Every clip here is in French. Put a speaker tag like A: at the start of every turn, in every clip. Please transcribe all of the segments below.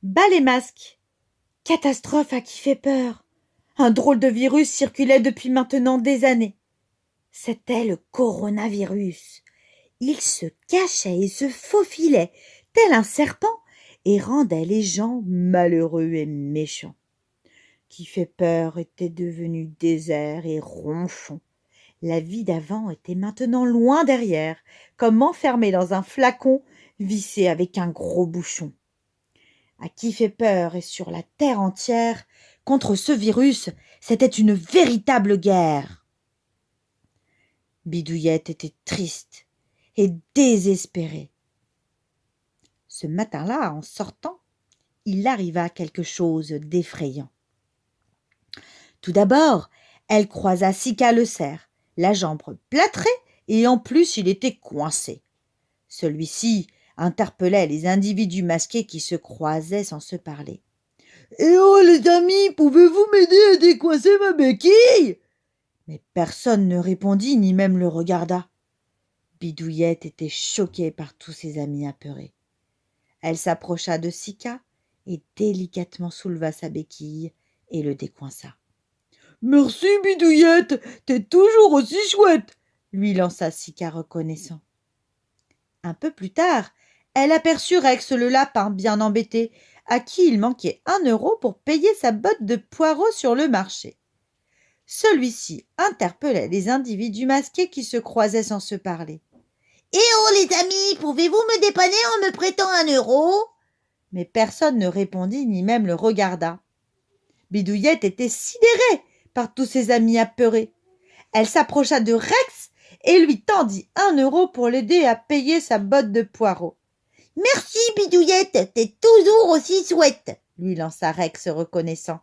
A: Bas les masques. Catastrophe à qui fait peur. Un drôle de virus circulait depuis maintenant des années. C'était le coronavirus. Il se cachait et se faufilait, tel un serpent, et rendait les gens malheureux et méchants. Qui fait peur était devenu désert et ronchon. La vie d'avant était maintenant loin derrière, comme enfermée dans un flacon vissé avec un gros bouchon. À qui fait peur et sur la terre entière, contre ce virus, c'était une véritable guerre. Bidouillette était triste et désespérée. Ce matin-là, en sortant, il arriva quelque chose d'effrayant. Tout d'abord, elle croisa Sika le cerf, la jambe plâtrée et en plus il était coincé. Celui-ci interpellait les individus masqués qui se croisaient sans se parler. « Eh oh les amis, pouvez-vous m'aider à décoincer ma béquille ?» Mais personne ne répondit ni même le regarda. Bidouillette était choquée par tous ses amis apeurés. Elle s'approcha de Sika et délicatement souleva sa béquille et le décoinça. « Merci Bidouillette, t'es toujours aussi chouette !» lui lança Sika reconnaissant. Un peu plus tard, elle aperçut Rex le lapin bien embêté, à qui il manquait 1 euro pour payer sa botte de poireaux sur le marché. Celui-ci interpellait les individus masqués qui se croisaient sans se parler. « Eh oh les amis, pouvez-vous me dépanner en me prêtant 1 euro ?» Mais personne ne répondit ni même le regarda. Bidouillette était sidérée par tous ses amis apeurés. Elle s'approcha de Rex et lui tendit 1 euro pour l'aider à payer sa botte de poireaux. « Merci Bidouillette, t'es toujours aussi chouette !» lui lança Rex reconnaissant.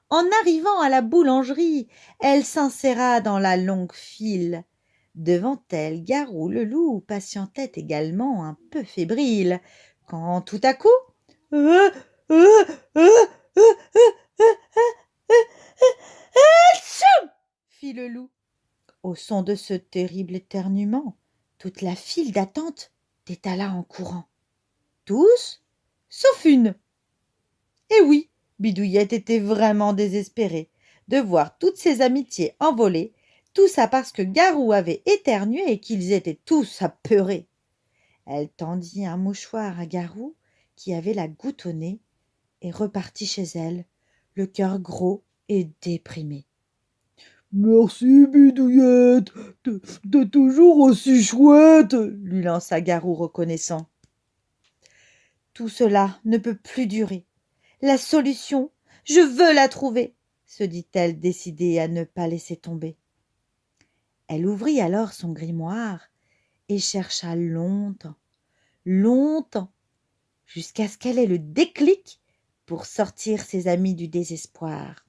A: En arrivant à la boulangerie, elle s'inséra dans la longue file. Devant elle, Garou le loup patientait également un peu fébrile, quand tout à coup... fit le loup. Au son de ce terrible éternuement, toute la file d'attente détala en courant. Tous, sauf une. Et oui, Bidouillette était vraiment désespérée de voir toutes ses amitiés envolées, tout ça parce que Garou avait éternué et qu'ils étaient tous apeurés. Elle tendit un mouchoir à Garou, qui avait la goutte au nez, et repartit chez elle, le cœur gros et déprimé. « Merci Bidouillette, t'es toujours aussi chouette !» lui lança Garou reconnaissant. « Tout cela ne peut plus durer. La solution, je veux la trouver !» se dit-elle décidée à ne pas laisser tomber. Elle ouvrit alors son grimoire et chercha longtemps, jusqu'à ce qu'elle ait le déclic pour sortir ses amis du désespoir.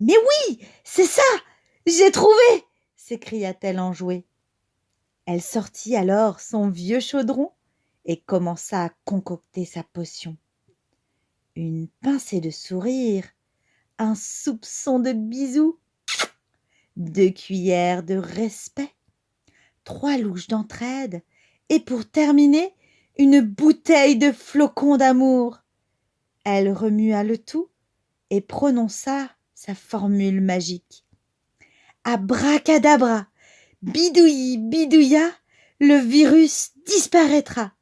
A: « Mais oui, c'est ça, j'ai trouvé !» s'écria-t-elle enjouée. Elle sortit alors son vieux chaudron et commença à concocter sa potion. Une pincée de sourire, un soupçon de bisous, 2 cuillères de respect, 3 louches d'entraide et pour terminer, une bouteille de flocons d'amour. Elle remua le tout et prononça sa formule magique. Abracadabra, bidouilli, bidouilla, le virus disparaîtra.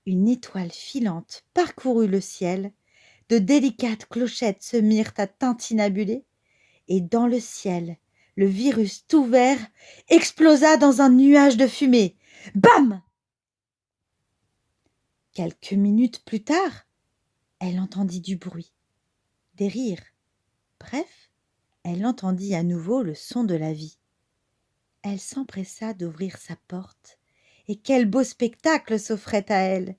A: Une étoile filante parcourut le ciel, de délicates clochettes se mirent à tintinabuler, et dans le ciel, le virus tout vert explosa dans un nuage de fumée. Bam! Quelques minutes plus tard, elle entendit du bruit, des rires. Bref, elle entendit à nouveau le son de la vie. Elle s'empressa d'ouvrir sa porte, et quel beau spectacle s'offrait à elle!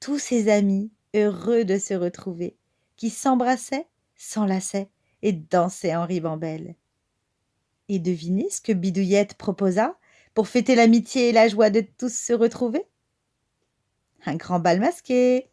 A: Tous ses amis, heureux de se retrouver, qui s'embrassaient, s'enlaçaient et dansaient en ribambelle. Et devinez ce que Bidouillette proposa pour fêter l'amitié et la joie de tous se retrouver? Un grand bal masqué!